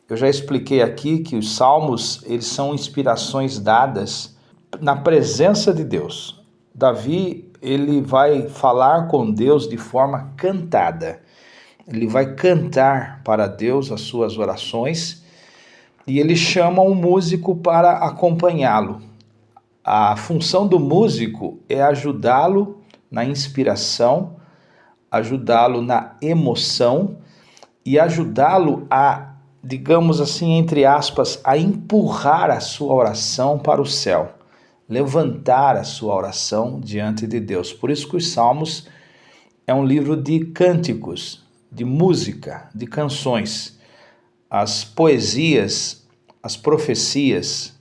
Eu já expliquei aqui que os salmos, eles são inspirações dadas na presença de Deus. Davi, ele vai falar com Deus de forma cantada. Ele vai cantar para Deus as suas orações e ele chama um músico para acompanhá-lo. A função do músico é ajudá-lo na inspiração, ajudá-lo na emoção e ajudá-lo a, digamos assim, entre aspas, a empurrar a sua oração para o céu, levantar a sua oração diante de Deus. Por isso que os Salmos é um livro de cânticos, de música, de canções. As poesias, as profecias,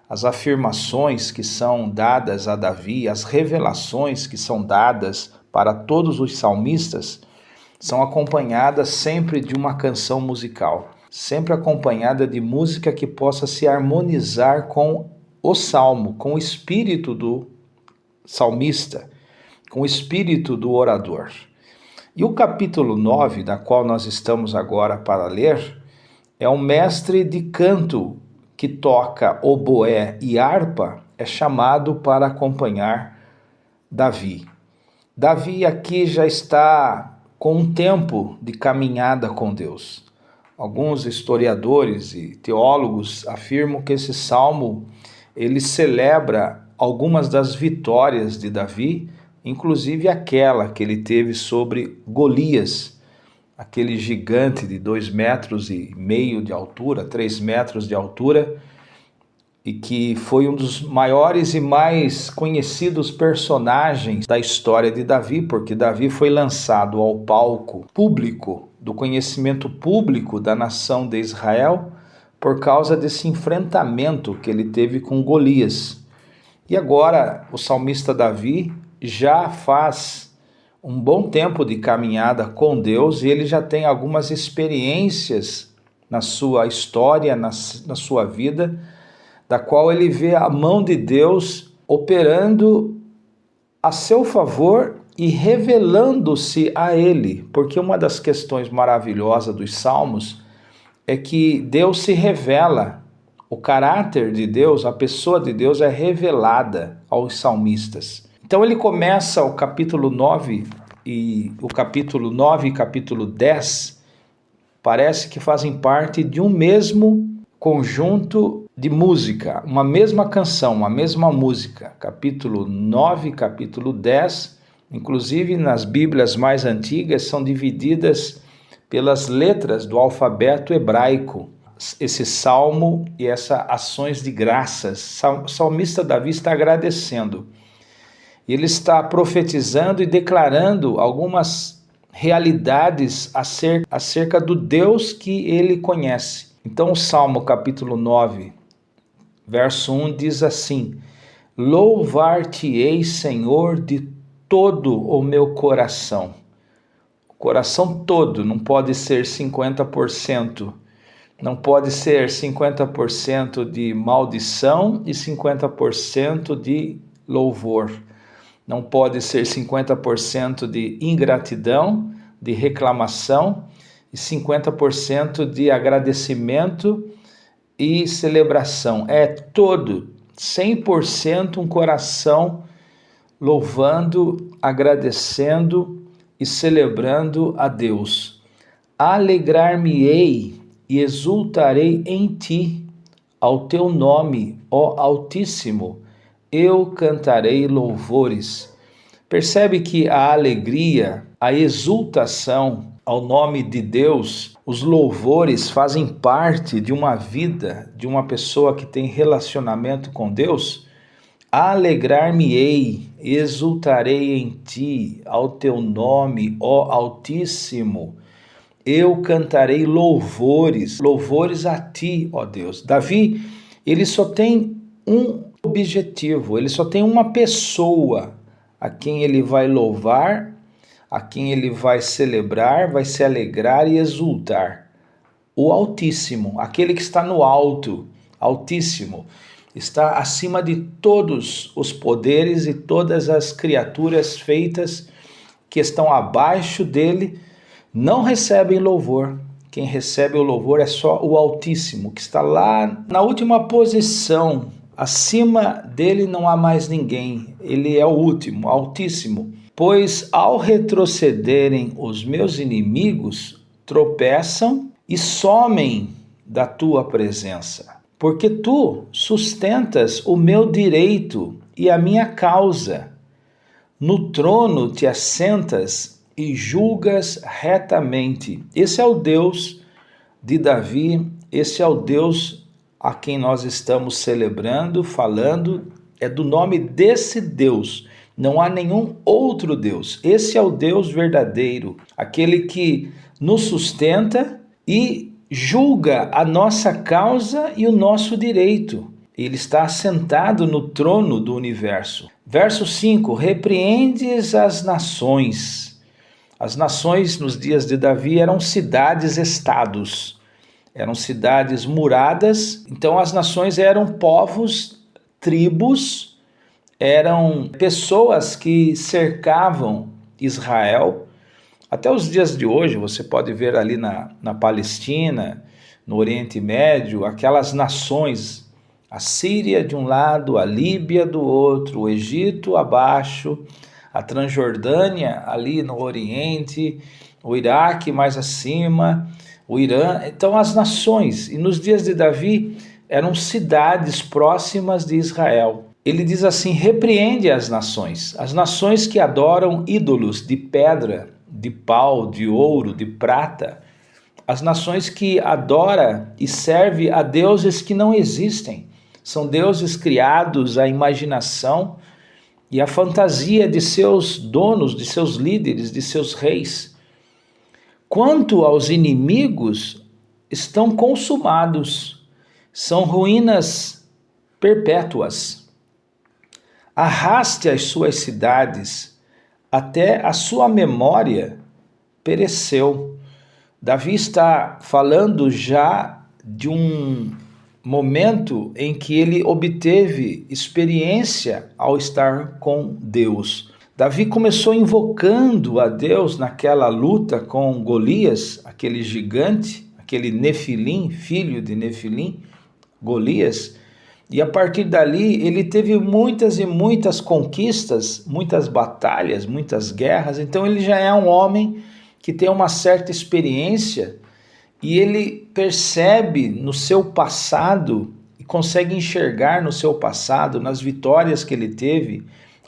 as afirmações que são dadas a Davi, as revelações que são dadas para todos os salmistas, são acompanhadas sempre de uma canção musical, sempre acompanhada de música que possa se harmonizar com o salmo, com o espírito do salmista, com o espírito do orador. E o capítulo 9, da qual nós estamos agora para ler, é um mestre de canto que toca oboé e harpa, é chamado para acompanhar Davi. Davi aqui já está com um tempo de caminhada com Deus. Alguns historiadores e teólogos afirmam que esse salmo ele celebra algumas das vitórias de Davi, inclusive aquela que ele teve sobre Golias, aquele gigante de 2,5 metros de altura, 3 metros de altura, e que foi um dos maiores e mais conhecidos personagens da história de Davi, porque Davi foi lançado ao palco público, do conhecimento público da nação de Israel, por causa desse enfrentamento que ele teve com Golias. E agora o salmista Davi já faz um bom tempo de caminhada com Deus e ele já tem algumas experiências na sua história, na sua vida, da qual ele vê a mão de Deus operando a seu favor e revelando-se a ele, porque uma das questões maravilhosas dos Salmos é que Deus se revela, o caráter de Deus, a pessoa de Deus é revelada aos salmistas. Então ele começa o capítulo 9 e capítulo 10 parece que fazem parte de um mesmo conjunto de música, uma mesma canção, uma mesma música. Capítulo 9, capítulo 10, inclusive nas Bíblias mais antigas, são divididas pelas letras do alfabeto hebraico. Esse salmo e essas ações de graças. O salmista Davi está agradecendo. Ele está profetizando e declarando algumas realidades acerca do Deus que ele conhece. Então o Salmo capítulo 9, verso 1 diz assim: Louvar-te-ei, Senhor, de todo o meu coração. O coração todo, não pode ser 50%. Não pode ser 50% de maldição e 50% de louvor. Não pode ser 50% de ingratidão, de reclamação e 50% de agradecimento e celebração. É todo, 100% um coração louvando, agradecendo e celebrando a Deus. Alegrar-me-ei e exultarei em ti, ao teu nome, ó Altíssimo, eu cantarei louvores. Percebe que a alegria, a exultação ao nome de Deus, os louvores fazem parte de uma vida, de uma pessoa que tem relacionamento com Deus? Alegrar-me-ei, exultarei em ti, ao teu nome, ó Altíssimo. Eu cantarei louvores, louvores a ti, ó Deus. Davi, ele só tem um objetivo, ele só tem uma pessoa a quem ele vai louvar, a quem ele vai celebrar, vai se alegrar e exultar. O Altíssimo, aquele que está no alto, Altíssimo, está acima de todos os poderes e todas as criaturas feitas que estão abaixo dele, não recebem louvor. quem recebe o louvor é só o Altíssimo, que está lá na última posição. Acima dele não há mais ninguém. Ele é o último, Altíssimo. Pois ao retrocederem os meus inimigos, tropeçam e somem da tua presença. Porque tu sustentas o meu direito e a minha causa. No trono te assentas e julgas retamente. Esse é o Deus de Davi, esse é o Deus a quem nós estamos celebrando, falando, é do nome desse Deus. Não há nenhum outro Deus. Esse é o Deus verdadeiro, aquele que nos sustenta e julga a nossa causa e o nosso direito. Ele está assentado no trono do universo. Verso 5: repreendes as nações. As nações nos dias de Davi eram cidades-estados, eram cidades muradas. Então as nações eram povos, tribos, eram pessoas que cercavam Israel. Até os dias de hoje, você pode ver ali na Palestina, no Oriente Médio, aquelas nações, a Síria de um lado, a Líbia do outro, o Egito abaixo, a Transjordânia ali no Oriente, o Iraque mais acima, o Irã. Então as nações, e nos dias de Davi, eram cidades próximas de Israel. Ele diz assim: repreende as nações que adoram ídolos de pedra, de pau, de ouro, de prata, as nações que adoram e servem a deuses que não existem, são deuses criados à imaginação e à fantasia de seus donos, de seus líderes, de seus reis. Quanto aos inimigos, estão consumados, são ruínas perpétuas. Arraste as suas cidades, até a sua memória pereceu. Davi está falando já de um momento em que ele obteve experiência ao estar com Deus. Davi começou invocando a Deus naquela luta com Golias, aquele gigante, aquele Nefilim, filho de Nefilim, Golias. E a partir dali ele teve muitas e muitas conquistas, muitas batalhas, muitas guerras. Então ele já é um homem que tem uma certa experiência e ele percebe no seu passado e consegue enxergar no seu passado, nas vitórias que ele teve,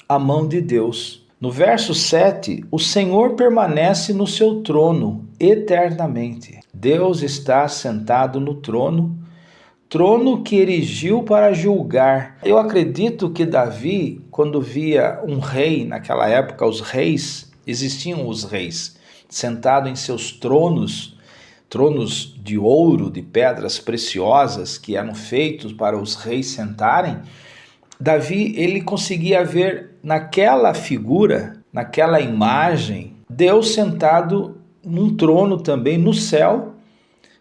a mão de Deus. No verso 7, o Senhor permanece no seu trono eternamente. Deus está sentado no trono que erigiu para julgar. Eu acredito que Davi, quando via um rei, naquela época os reis, existiam os reis, sentados em seus tronos de ouro, de pedras preciosas, que eram feitos para os reis sentarem. Davi, ele conseguia ver naquela figura, naquela imagem, Deus sentado num trono também no céu.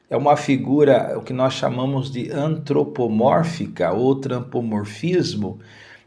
É uma figura, o que nós chamamos de antropomórfica ou antropomorfismo,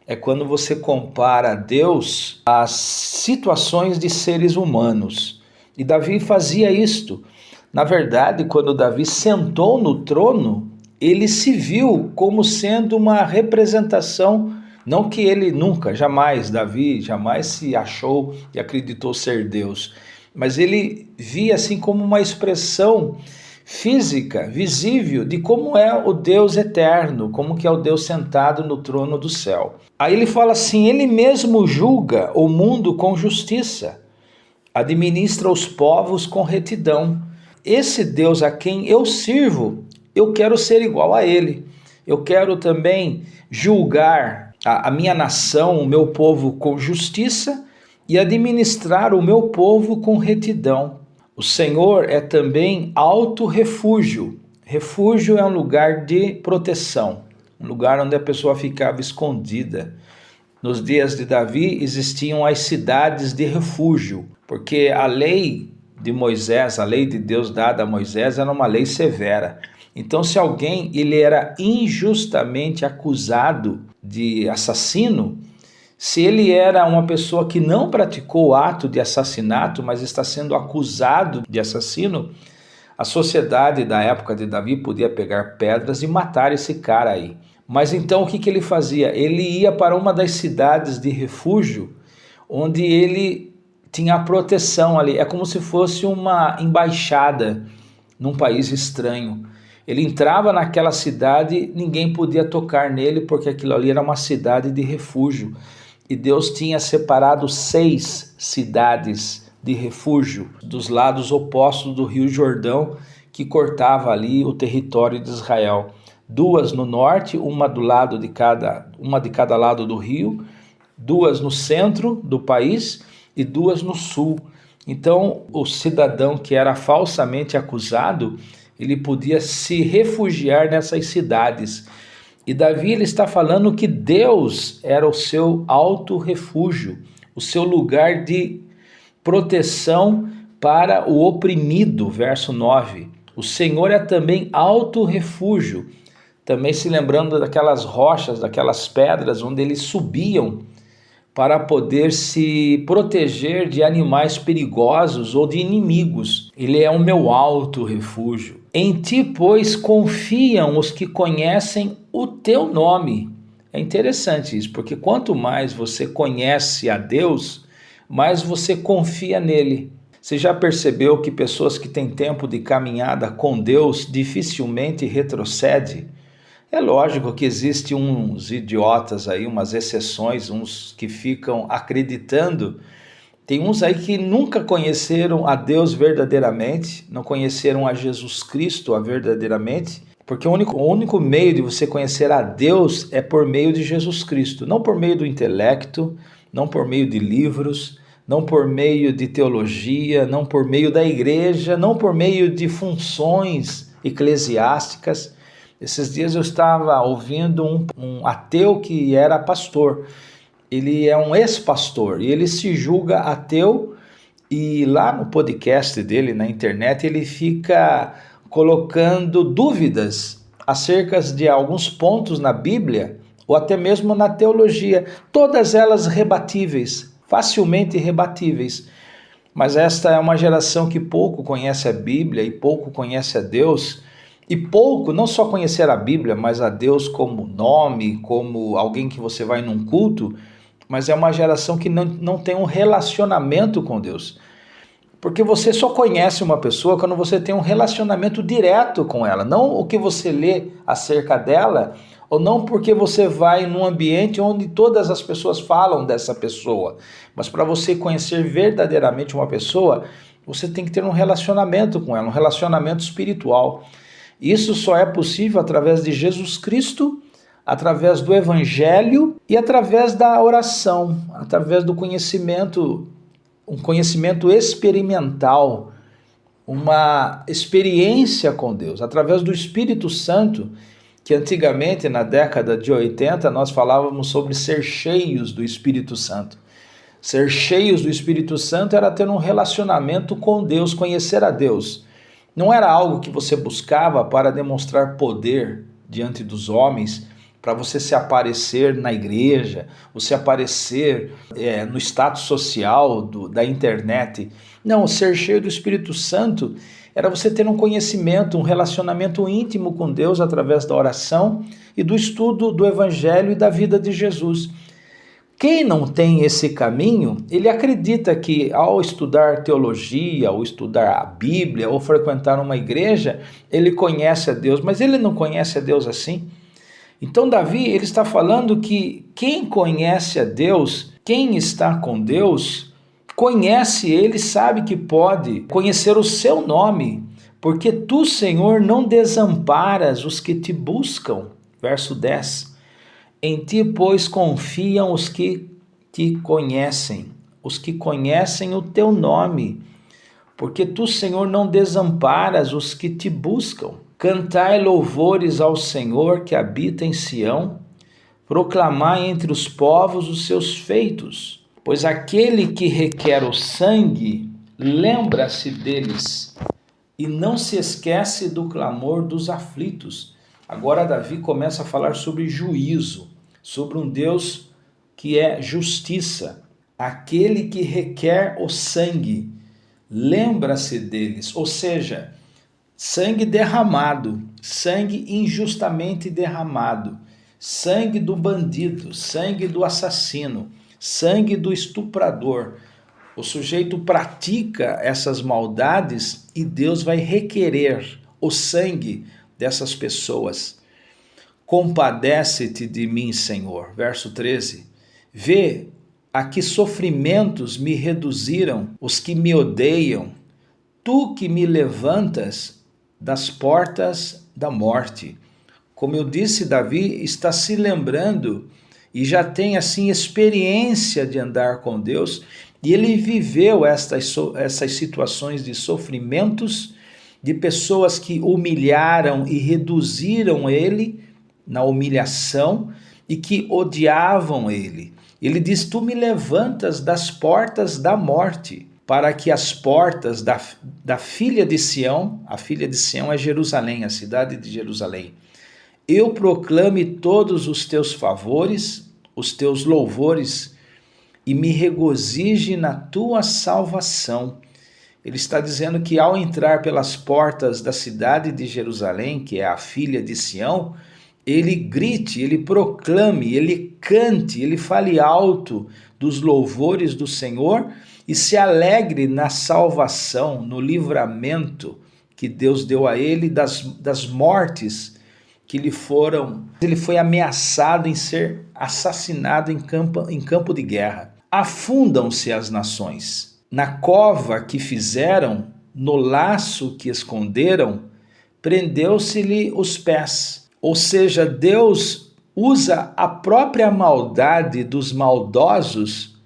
é quando você compara Deus às situações de seres humanos. E Davi fazia isto. Na verdade, quando Davi sentou no trono, ele se viu como sendo uma representação, não que ele nunca, jamais, Davi jamais se achou e acreditou ser Deus, mas ele via assim como uma expressão física, visível, de como é o Deus eterno, como que é o Deus sentado no trono do céu. Aí ele fala assim: ele mesmo julga o mundo com justiça, administra os povos com retidão. Esse Deus a quem eu sirvo, eu quero ser igual a ele. Eu quero também julgar a minha nação, o meu povo com justiça e administrar o meu povo com retidão. O Senhor é também alto refúgio. Refúgio é um lugar de proteção, um lugar onde a pessoa ficava escondida. Nos dias de Davi existiam as cidades de refúgio, porque a lei de Moisés, a lei de Deus dada a Moisés, era uma lei severa. Então, se alguém ele era injustamente acusado de assassino, se ele era uma pessoa que não praticou o ato de assassinato, mas está sendo acusado de assassino, A sociedade da época de Davi podia pegar pedras e matar esse cara aí. Mas então o que ele fazia? Ele ia para uma das cidades de refúgio, onde ele tinha proteção ali. É como se fosse uma embaixada num país estranho. Ele entrava naquela cidade, ninguém podia tocar nele, porque aquilo ali era uma cidade de refúgio. E Deus tinha separado 6 cidades de refúgio dos lados opostos do Rio Jordão, que cortava ali o território de Israel. 2 no norte, uma de cada lado do rio, 2 no centro do país e 2 no sul. Então, o cidadão que era falsamente acusado, ele podia se refugiar nessas cidades. E Davi ele está falando que Deus era o seu alto refúgio, o seu lugar de proteção para o oprimido, verso 9. O Senhor é também alto refúgio, também se lembrando daquelas rochas, daquelas pedras onde eles subiam para poder se proteger de animais perigosos ou de inimigos. Ele é o meu alto refúgio. Em ti, pois, confiam os que conhecem o teu nome. É interessante isso, porque quanto mais você conhece a Deus, mais você confia nele. Você já percebeu que pessoas que têm tempo de caminhada com Deus dificilmente retrocedem? É lógico que existem uns idiotas aí, umas exceções, uns que ficam acreditando. Tem uns aí que nunca conheceram a Deus verdadeiramente, não conheceram a Jesus Cristo verdadeiramente, porque o único meio de você conhecer a Deus é por meio de Jesus Cristo, não por meio do intelecto, não por meio de livros, não por meio de teologia, não por meio da igreja, não por meio de funções eclesiásticas. Esses dias eu estava ouvindo um ateu que era pastor. Ele é um ex-pastor e ele se julga ateu, e lá no podcast dele na internet ele fica colocando dúvidas acerca de alguns pontos na Bíblia ou até mesmo na teologia, todas elas rebatíveis, facilmente rebatíveis. Mas esta é uma geração que pouco conhece a Bíblia e pouco conhece a Deus. E pouco, não só conhecer a Bíblia, mas a Deus como nome, como alguém que você vai num culto, mas é uma geração que não tem um relacionamento com Deus. Porque você só conhece uma pessoa quando você tem um relacionamento direto com ela, não o que você lê acerca dela, ou não porque você vai num ambiente onde todas as pessoas falam dessa pessoa. Mas para você conhecer verdadeiramente uma pessoa, você tem que ter um relacionamento com ela, um relacionamento espiritual. Isso só é possível através de Jesus Cristo, através do Evangelho e através da oração, através do conhecimento, um conhecimento experimental, uma experiência com Deus, através do Espírito Santo, que antigamente, na década de 80, nós falávamos sobre ser cheios do Espírito Santo. Ser cheios do Espírito Santo era ter um relacionamento com Deus, conhecer a Deus. Não era algo que você buscava para demonstrar poder diante dos homens, para você se aparecer na igreja, você aparecer no status social da internet. Não, ser cheio do Espírito Santo era você ter um conhecimento, um relacionamento íntimo com Deus através da oração e do estudo do Evangelho e da vida de Jesus. Quem não tem esse caminho, ele acredita que ao estudar teologia, ou estudar a Bíblia, ou frequentar uma igreja, ele conhece a Deus, mas ele não conhece a Deus assim. Então Davi, ele está falando que quem conhece a Deus, quem está com Deus, conhece ele, sabe que pode conhecer o seu nome, porque tu, Senhor, não desamparas os que te buscam. Verso 10. Em ti, pois, confiam os que te conhecem, os que conhecem o teu nome, porque tu, Senhor, não desamparas os que te buscam. Cantai louvores ao Senhor que habita em Sião, proclamai entre os povos os seus feitos, pois aquele que requer o sangue lembra-se deles e não se esquece do clamor dos aflitos. Agora Davi começa a falar sobre juízo, sobre um Deus que é justiça. Aquele que requer o sangue, lembra-se deles. Ou seja, sangue derramado, sangue injustamente derramado, sangue do bandido, sangue do assassino, sangue do estuprador. O sujeito pratica essas maldades e Deus vai requerer o sangue dessas pessoas. Compadece-te de mim, Senhor. Verso 13. Vê a que sofrimentos me reduziram os que me odeiam. Tu que me levantas das portas da morte. Como eu disse, Davi está se lembrando e já tem assim experiência de andar com Deus, e ele viveu essas situações de sofrimentos, de pessoas que humilharam e reduziram ele na humilhação e que odiavam ele. Ele diz: tu me levantas das portas da morte, para que as portas da filha de Sião, a filha de Sião é Jerusalém, a cidade de Jerusalém, eu proclame todos os teus favores, os teus louvores, e me regozije na tua salvação. Ele está dizendo que ao entrar pelas portas da cidade de Jerusalém, que é a filha de Sião, ele grite, ele proclame, ele cante, ele fale alto dos louvores do Senhor e se alegre na salvação, no livramento que Deus deu a ele das mortes que lhe foram. Ele foi ameaçado em ser assassinado em campo de guerra. Afundam-se as nações. Na cova que fizeram, no laço que esconderam, prendeu-se-lhe os pés. Ou seja, Deus usa a própria maldade dos maldosos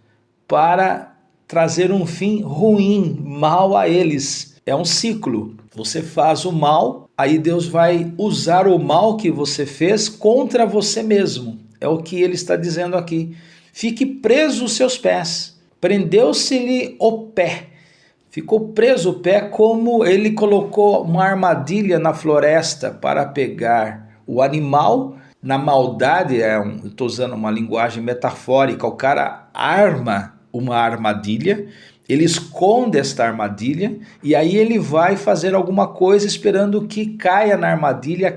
para trazer um fim ruim, mal a eles. É um ciclo. Você faz o mal, aí Deus vai usar o mal que você fez contra você mesmo. É o que ele está dizendo aqui. Fique preso os seus pés. Prendeu-se-lhe o pé. Ficou preso o pé, como ele colocou uma armadilha na floresta para pegar o animal. Na maldade, estou usando uma linguagem metafórica, o cara arma uma armadilha, ele esconde esta armadilha e aí ele vai fazer alguma coisa esperando que caia na armadilha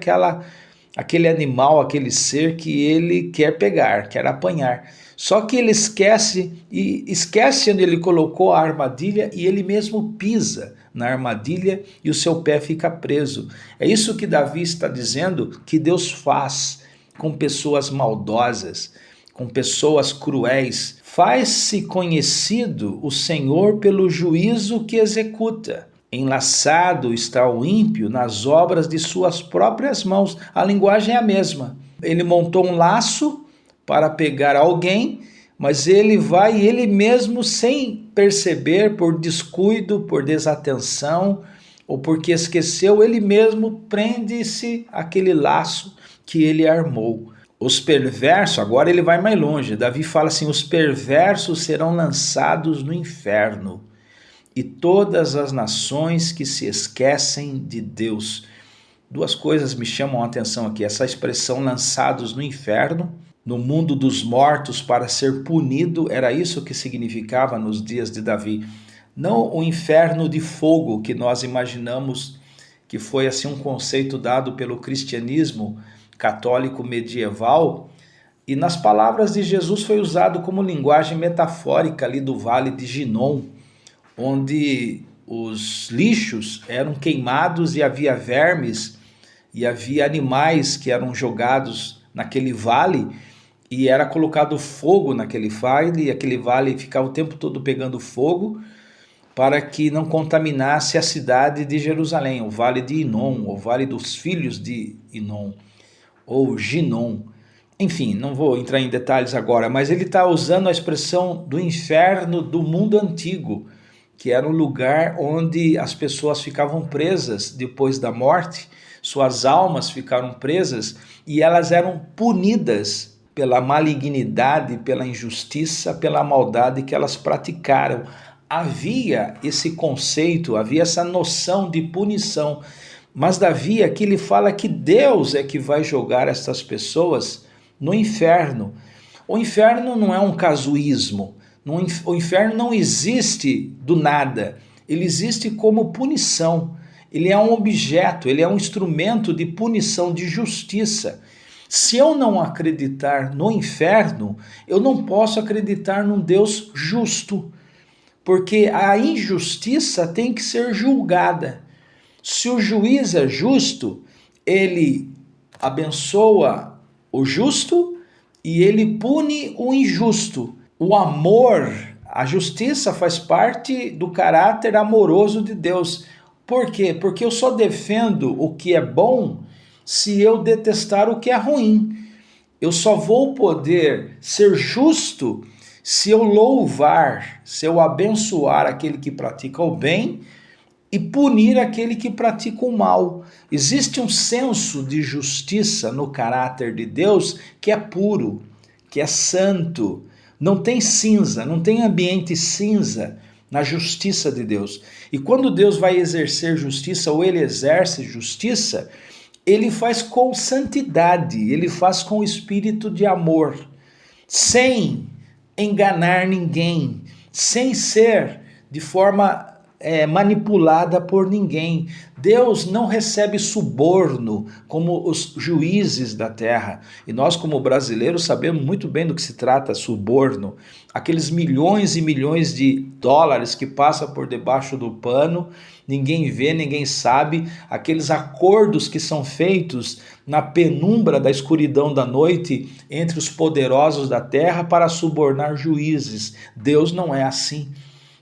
aquele animal, aquele ser que ele quer pegar, quer apanhar. Só que ele esquece onde ele colocou a armadilha e ele mesmo pisa na armadilha e o seu pé fica preso. É isso que Davi está dizendo que Deus faz com pessoas maldosas, com pessoas cruéis. Faz-se conhecido o Senhor pelo juízo que executa. Enlaçado está o ímpio nas obras de suas próprias mãos. A linguagem é a mesma. Ele montou um laço para pegar alguém, mas ele vai, ele mesmo, sem perceber, por descuido, por desatenção, ou porque esqueceu, ele mesmo prende-se àquele laço que ele armou. Os perversos, agora ele vai mais longe, Davi fala assim: os perversos serão lançados no inferno, e todas as nações que se esquecem de Deus. Duas coisas me chamam a atenção aqui, essa expressão lançados no inferno, no mundo dos mortos para ser punido, era isso que significava nos dias de Davi. Não o inferno de fogo que nós imaginamos, que foi assim um conceito dado pelo cristianismo católico medieval, e nas palavras de Jesus foi usado como linguagem metafórica ali do Vale de Ginom, onde os lixos eram queimados e havia vermes e havia animais que eram jogados naquele vale e era colocado fogo naquele vale, e aquele vale ficava o tempo todo pegando fogo para que não contaminasse a cidade de Jerusalém, o Vale de Inom, o Vale dos Filhos de Inom, ou Ginom. Enfim, não vou entrar em detalhes agora, mas ele está usando a expressão do inferno do mundo antigo, que era um lugar onde as pessoas ficavam presas depois da morte, suas almas ficaram presas e elas eram punidas pela malignidade, pela injustiça, pela maldade que elas praticaram. Havia esse conceito, havia essa noção de punição. Mas Davi aqui ele fala que Deus é que vai jogar essas pessoas no inferno. O inferno não é um casuísmo. O inferno não existe do nada. Ele existe como punição. ele é um objeto, ele é um instrumento de punição, de justiça. Se eu não acreditar no inferno, eu não posso acreditar num Deus justo, porque a injustiça tem que ser julgada. Se o juiz é justo, ele abençoa o justo e ele pune o injusto. O amor, a justiça faz parte do caráter amoroso de Deus. Por quê? Porque eu só defendo o que é bom se eu detestar o que é ruim. Eu só vou poder ser justo se eu louvar, se eu abençoar aquele que pratica o bem e punir aquele que pratica o mal. Existe um senso de justiça no caráter de Deus que é puro, que é santo. Não tem cinza, não tem ambiente cinza na justiça de Deus. E quando Deus vai exercer justiça, ou ele exerce justiça, ele faz com santidade, ele faz com espírito de amor, sem enganar ninguém, sem ser de forma manipulada por ninguém. Deus não recebe suborno como os juízes da terra. E nós, como brasileiros, sabemos muito bem do que se trata suborno. Aqueles milhões e milhões de dólares que passam por debaixo do pano, ninguém vê, ninguém sabe. Aqueles acordos que são feitos na penumbra da escuridão da noite entre os poderosos da terra para subornar juízes. Deus não é assim.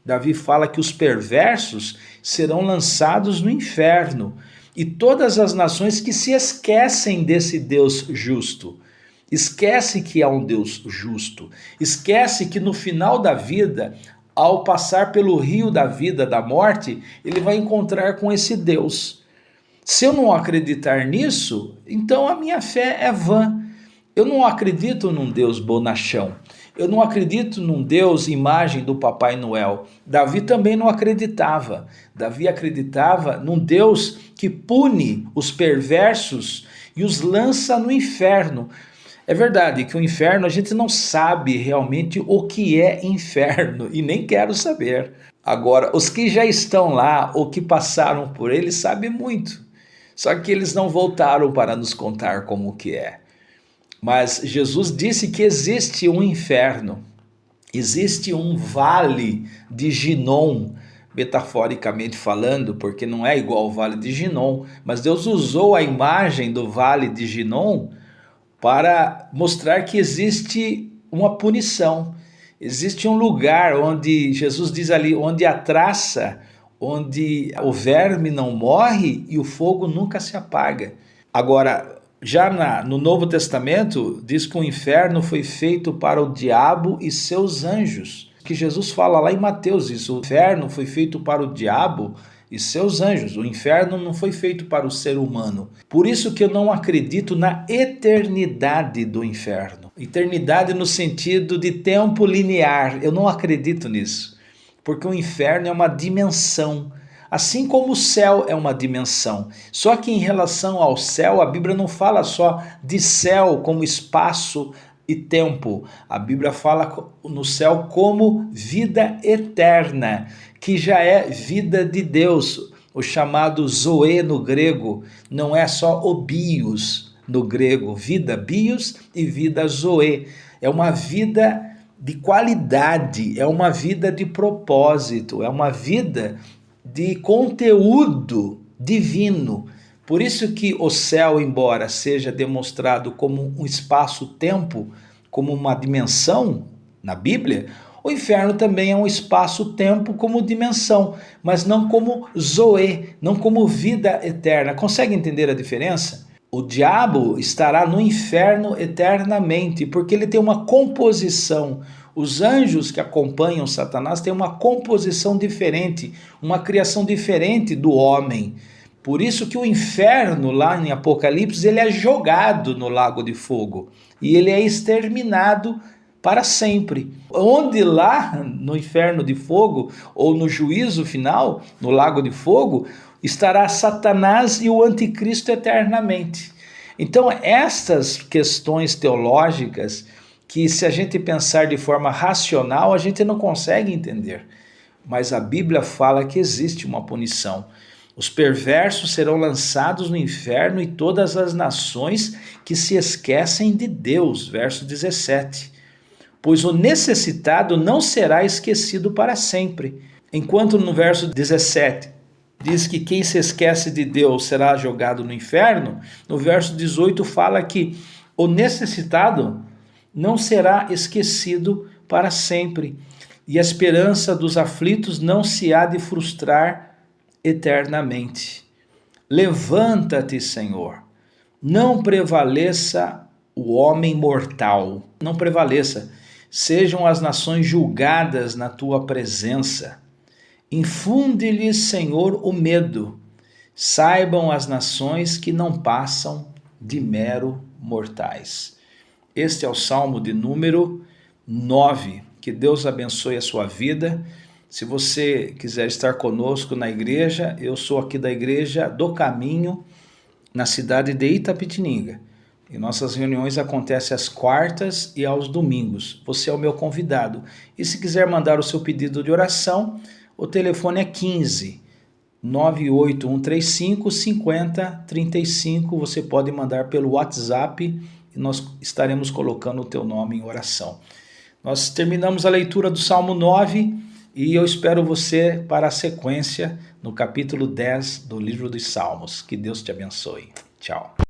Davi fala que os perversos serão lançados no inferno, e todas as nações que se esquecem desse Deus justo, esquece que há um Deus justo, esquece que no final da vida, ao passar pelo rio da vida, da morte, ele vai encontrar com esse Deus. Se eu não acreditar nisso, então a minha fé é vã. Eu não acredito num Deus bonachão. Eu não acredito num Deus imagem do Papai Noel. Davi também não acreditava. Davi acreditava num Deus que pune os perversos e os lança no inferno. É verdade que o inferno a gente não sabe realmente o que é inferno e nem quero saber. Agora, os que já estão lá ou que passaram por ele sabem muito. Só que eles não voltaram para nos contar como que é. Mas Jesus disse que existe um inferno, existe um vale de Ginom, metaforicamente falando, porque não é igual ao vale de Ginom, mas Deus usou a imagem do vale de Ginom para mostrar que existe uma punição, existe um lugar onde, Jesus diz ali, onde a traça, onde o verme não morre e o fogo nunca se apaga. Agora, já no Novo Testamento, diz que o inferno foi feito para o diabo e seus anjos. Que Jesus fala lá em Mateus isso, o inferno foi feito para o diabo e seus anjos. O inferno não foi feito para o ser humano. Por isso que eu não acredito na eternidade do inferno. Eternidade no sentido de tempo linear. Eu não acredito nisso. Porque o inferno é uma dimensão. Assim como o céu é uma dimensão. Só que em relação ao céu, a Bíblia não fala só de céu como espaço e tempo. A Bíblia fala no céu como vida eterna, que já é vida de Deus. O chamado zoe no grego, não é só o bios no grego. Vida bios e vida zoe. É uma vida de qualidade, é uma vida de propósito, é uma vida de conteúdo divino. Por isso que o céu, embora seja demonstrado como um espaço-tempo, como uma dimensão na Bíblia, o inferno também é um espaço-tempo como dimensão, mas não como zoe, não como vida eterna. Consegue entender a diferença? O diabo estará no inferno eternamente, porque ele tem uma composição. Os anjos que acompanham Satanás têm uma composição diferente, uma criação diferente do homem. Por isso que o inferno, lá em Apocalipse, ele é jogado no lago de fogo. E ele é exterminado para sempre. Onde lá, no inferno de fogo, ou no juízo final, no lago de fogo, estará Satanás e o anticristo eternamente. Então, estas questões teológicas, que se a gente pensar de forma racional, a gente não consegue entender. Mas a Bíblia fala que existe uma punição. Os perversos serão lançados no inferno e todas as nações que se esquecem de Deus. Verso 17. Pois o necessitado não será esquecido para sempre. Enquanto no verso 17 diz que quem se esquece de Deus será jogado no inferno, no verso 18 fala que o necessitado não será esquecido para sempre, e a esperança dos aflitos não se há de frustrar eternamente. Levanta-te, Senhor, não prevaleça o homem mortal, não prevaleça, sejam as nações julgadas na tua presença. Infunde-lhes, Senhor, o medo, saibam as nações que não passam de mero mortais. Este é o Salmo de número 9. Que Deus abençoe a sua vida. Se você quiser estar conosco na igreja, eu sou aqui da Igreja do Caminho, na cidade de Itapetininga. E nossas reuniões acontecem às quartas e aos domingos. Você é o meu convidado. E se quiser mandar o seu pedido de oração, o telefone é 15 98135 5035. Você pode mandar pelo WhatsApp e nós estaremos colocando o teu nome em oração. Nós terminamos a leitura do Salmo 9 e eu espero você para a sequência no capítulo 10 do livro dos Salmos. Que Deus te abençoe. Tchau.